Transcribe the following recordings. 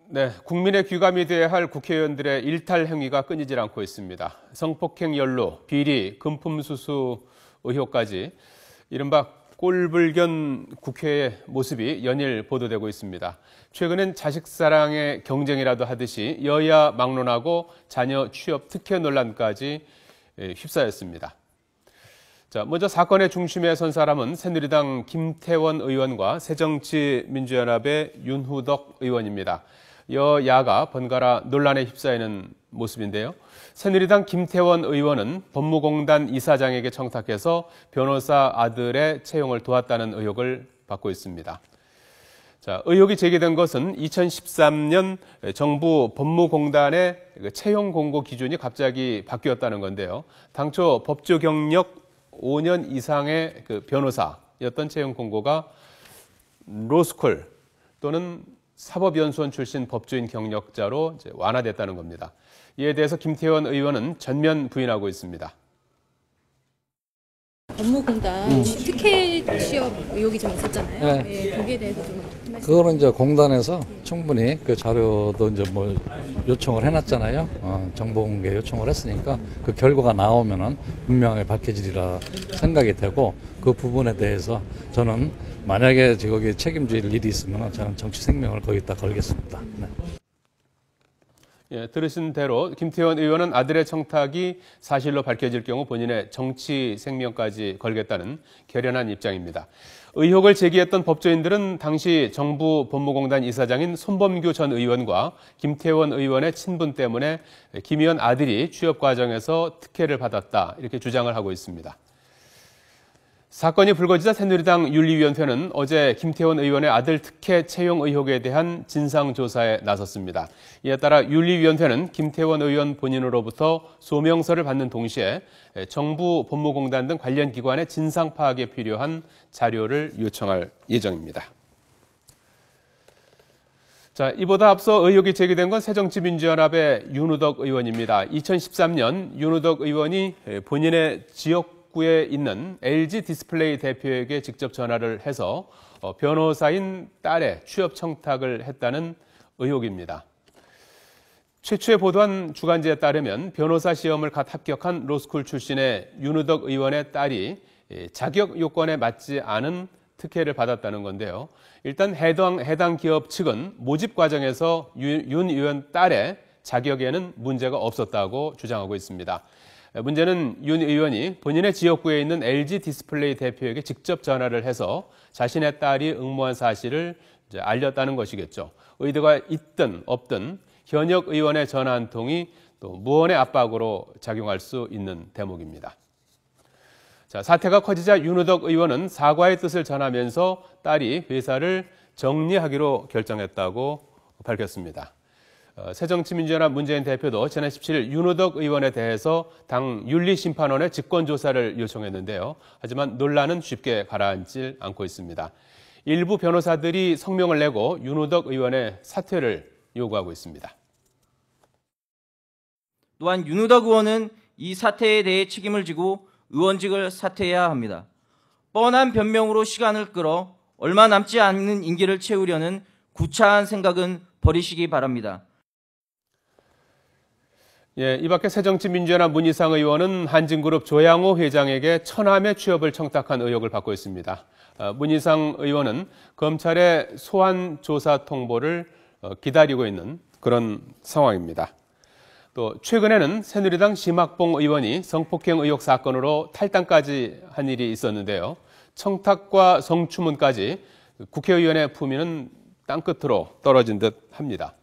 네, 국민의 귀감이 돼야 할 국회의원들의 일탈 행위가 끊이질 않고 있습니다. 성폭행 연루, 비리, 금품수수 의혹까지 이른바 꼴불견 국회의 모습이 연일 보도되고 있습니다. 최근엔 자식사랑의 경쟁이라도 하듯이 여야 막론하고 자녀 취업 특혜 논란까지 휩싸였습니다. 자, 먼저 사건의 중심에 선 사람은 새누리당 김태원 의원과 새정치민주연합의 윤후덕 의원입니다. 여야가 번갈아 논란에 휩싸이는 모습인데요. 새누리당 김태원 의원은 법무공단 이사장에게 청탁해서 변호사 아들의 채용을 도왔다는 의혹을 받고 있습니다. 자, 의혹이 제기된 것은 2013년 정부 법무공단의 채용 공고 기준이 갑자기 바뀌었다는 건데요. 당초 법조 경력 5년 이상의 변호사였던 채용 공고가 로스쿨 또는 사법연수원 출신 법조인 경력자로 완화됐다는 겁니다. 이에 대해서 김태원 의원은 전면 부인하고 있습니다. 법무공단 특혜 취업 의혹이 좀 있었잖아요. 네. 예, 거기에 대해서 좀 말씀. 그거는 이제 공단에서 충분히 그 자료도 이제 뭐 요청을 해놨잖아요. 정보공개 요청을 했으니까 그 결과가 나오면은 분명하게 밝혀지리라 생각이 되고, 그 부분에 대해서 저는 만약에 거기에 책임질 일이 있으면 저는 정치 생명을 거기다 걸겠습니다. 네. 예, 들으신 대로 김태원 의원은 아들의 청탁이 사실로 밝혀질 경우 본인의 정치 생명까지 걸겠다는 결연한 입장입니다. 의혹을 제기했던 법조인들은 당시 정부 법무공단 이사장인 손범규 전 의원과 김태원 의원의 친분 때문에 김 의원 아들이 취업 과정에서 특혜를 받았다, 이렇게 주장을 하고 있습니다. 사건이 불거지자 새누리당 윤리위원회는 어제 김태원 의원의 아들 특혜 채용 의혹에 대한 진상조사에 나섰습니다. 이에 따라 윤리위원회는 김태원 의원 본인으로부터 소명서를 받는 동시에 정부 법무공단 등 관련 기관의 진상 파악에 필요한 자료를 요청할 예정입니다. 자, 이보다 앞서 의혹이 제기된 건 새정치민주연합의 윤후덕 의원입니다. 2013년 윤후덕 의원이 본인의 지역구에 있는 LG 디스플레이 대표에게 직접 전화를 해서 변호사인 딸의 취업 청탁을 했다는 의혹입니다. 최초에 보도한 주간지에 따르면 변호사 시험을 갓 합격한 로스쿨 출신의 윤후덕 의원의 딸이 자격 요건에 맞지 않은 특혜를 받았다는 건데요. 일단 해당 기업 측은 모집 과정에서 윤 의원 딸의 자격에는 문제가 없었다고 주장하고 있습니다. 문제는 윤 의원이 본인의 지역구에 있는 LG 디스플레이 대표에게 직접 전화를 해서 자신의 딸이 응모한 사실을 알렸다는 것이겠죠. 의도가 있든 없든 현역 의원의 전화 한 통이 또 무언의 압박으로 작용할 수 있는 대목입니다. 자, 사태가 커지자 윤후덕 의원은 사과의 뜻을 전하면서 딸이 회사를 정리하기로 결정했다고 밝혔습니다. 새정치민주연합 문재인 대표도 지난 17일 윤후덕 의원에 대해서 당 윤리심판원에 직권조사를 요청했는데요. 하지만 논란은 쉽게 가라앉질 않고 있습니다. 일부 변호사들이 성명을 내고 윤후덕 의원의 사퇴를 요구하고 있습니다. 또한 윤후덕 의원은 이 사태에 대해 책임을 지고 의원직을 사퇴해야 합니다. 뻔한 변명으로 시간을 끌어 얼마 남지 않는 임기를 채우려는 구차한 생각은 버리시기 바랍니다. 예, 이 밖에 새정치민주연합 문희상 의원은 한진그룹 조양호 회장에게 천함의 취업을 청탁한 의혹을 받고 있습니다. 문희상 의원은 검찰의 소환 조사 통보를 기다리고 있는 그런 상황입니다. 또 최근에는 새누리당 심학봉 의원이 성폭행 의혹 사건으로 탈당까지 한 일이 있었는데요. 청탁과 성추문까지 국회의원의 품위는 땅끝으로 떨어진 듯 합니다.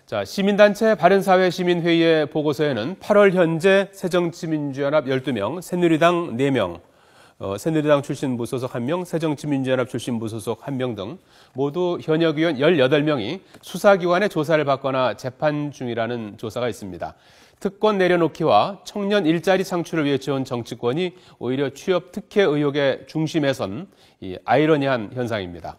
자, 시민단체 바른사회시민회의의 보고서에는 8월 현재 새정치민주연합 12명, 새누리당 4명, 새누리당 출신 무소속 1명, 새정치민주연합 출신 무소속 1명 등 모두 현역 의원 18명이 수사기관의 조사를 받거나 재판 중이라는 조사가 있습니다. 특권 내려놓기와 청년 일자리 창출을 위해 지원 정치권이 오히려 취업 특혜 의혹의 중심에 선 이 아이러니한 현상입니다.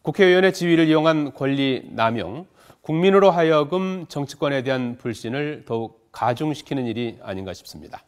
국회의원의 지위를 이용한 권리 남용, 국민으로 하여금 정치권에 대한 불신을 더욱 가중시키는 일이 아닌가 싶습니다.